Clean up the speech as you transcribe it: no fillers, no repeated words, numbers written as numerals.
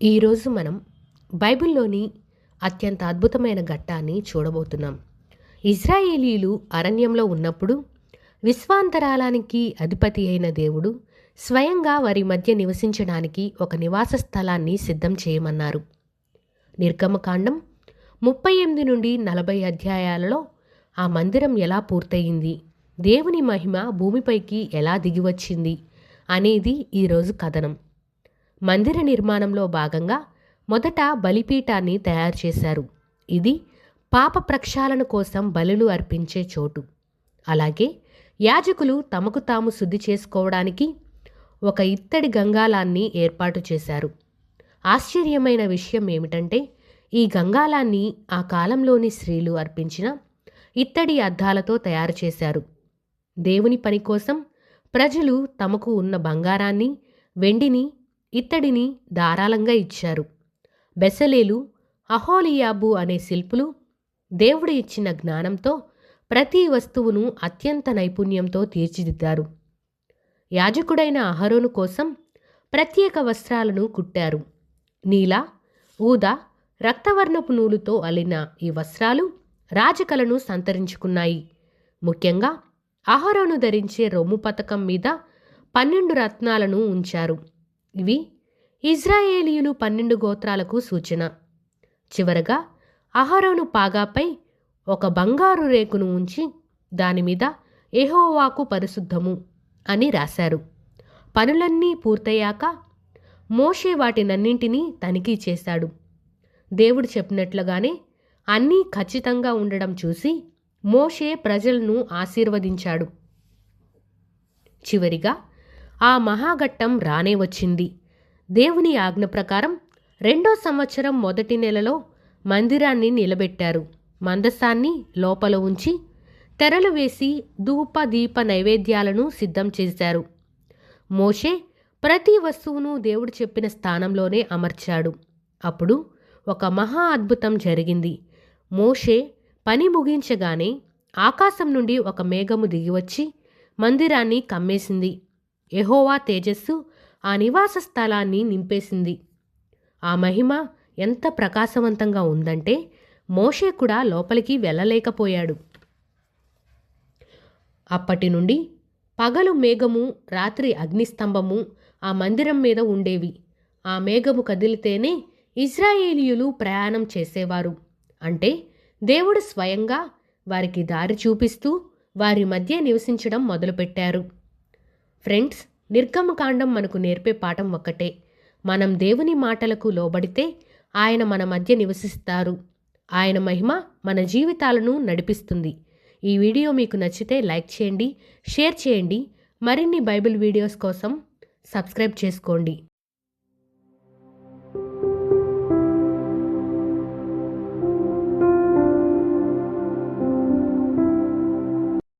ఈరోజు మనం బైబిల్లోని అత్యంత అద్భుతమైన ఘట్టాన్ని చూడబోతున్నాం. ఇజ్రాయేలీలు అరణ్యంలో ఉన్నప్పుడు విశ్వాంతరాలానికి అధిపతి అయిన దేవుడు స్వయంగా వారి మధ్య నివసించడానికి ఒక నివాస స్థలాన్ని సిద్ధం చేయమన్నారు. నిర్గమకాండం 38 నుండి 40 అధ్యాయాలలో ఆ మందిరం ఎలా పూర్తయింది, దేవుని మహిమ భూమిపైకి ఎలా దిగివచ్చింది అనేది ఈరోజు కథనం. మందిర నిర్మాణంలో భాగంగా మొదట బలిపీఠాన్ని తయారు చేశారు. ఇది పాప ప్రక్షాళన కోసం బలులు అర్పించే చోటు. అలాగే యాజకులు తమకు తాము శుద్ధి చేసుకోవడానికి ఒక ఇత్తడి గంగాలాన్ని ఏర్పాటు చేశారు. ఆశ్చర్యమైన విషయం ఏమిటంటే ఈ గంగాలాన్ని ఆ కాలంలోని స్త్రీలు అర్పించిన ఇత్తడి అద్దాలతో తయారు చేశారు. దేవుని పని కోసం ప్రజలు తమకు ఉన్న బంగారాన్ని, వెండిని, ఇత్తడిని ధారాళంగా ఇచ్చారు. బెసలేలు, అహోలియాబు అనే శిల్పులు దేవుడు ఇచ్చిన జ్ఞానంతో ప్రతి వస్తువును అత్యంత నైపుణ్యంతో తీర్చిదిద్దారు. యాజకుడైన అహరోను కోసం ప్రత్యేక వస్త్రాలను కుట్టారు. నీల, ఊదా, రక్తవర్ణపు నూలుతో అల్లిన ఈ వస్త్రాలు రాజకలను సంతరించుకున్నాయి. ముఖ్యంగా అహరోను ధరించే రొమ్ము పతకం మీద 12 రత్నాలను ఉంచారు. ఇవి ఇజ్రాయేలీయులు 12 గోత్రాలకు సూచన. చివరగా అహరోను పాగాపై ఒక బంగారు రేకును ఉంచి దానిమీద యెహోవాకు పరిశుద్ధము అని రాశారు. పనులన్నీ పూర్తయ్యాక మోషే వాటినన్నింటినీ తనిఖీ చేశాడు. దేవుడు చెప్పినట్లుగానే అన్నీ ఖచ్చితంగా ఉండడం చూసి మోషే ప్రజలను ఆశీర్వదించాడు. చివరిగా ఆ మహాఘట్టం రానే వచ్చింది. దేవుని ఆజ్ఞ ప్రకారం 2వ సంవత్సరం మొదటి నెలలో మందిరాన్ని నిలబెట్టారు. మందసాన్ని లోపల ఉంచి తెరలు వేసి ధూప దీప నైవేద్యాలను సిద్ధం చేశారు. మోషే ప్రతి వస్తువును దేవుడు చెప్పిన స్థానంలోనే అమర్చాడు. అప్పుడు ఒక మహా అద్భుతం జరిగింది. మోషే పని ముగించగానే ఆకాశం నుండి ఒక మేఘము దిగివచ్చి మందిరాన్ని కమ్మేసింది. యెహోవా తేజస్సు ఆ నివాస స్థలాన్ని నింపేసింది. ఆ మహిమ ఎంత ప్రకాశవంతంగా ఉందంటే మోషే కూడా లోపలికి వెళ్ళలేకపోయాడు. అప్పటి నుండి పగలు మేఘము, రాత్రి అగ్నిస్తంభము ఆ మందిరం మీద ఉండేవి. ఆ మేఘము కదిలితేనే ఇజ్రాయేలీయులు ప్రయాణం చేసేవారు. అంటే దేవుడు స్వయంగా వారికి దారి చూపిస్తూ వారి మధ్య నివసించడం మొదలుపెట్టారు. ఫ్రెండ్స్, నిర్గమకాండం మనకు నేర్పే పాఠం ఒక్కటే: మనం దేవుని మాటలకు లోబడితే ఆయన మన మధ్య నివసిస్తారు. ఆయన మహిమ మన జీవితాలను నడిపిస్తుంది. ఈ వీడియో మీకు నచ్చితే లైక్ చేయండి, షేర్ చేయండి. మరిన్ని బైబిల్ వీడియోస్ కోసం సబ్స్క్రైబ్ చేసుకోండి.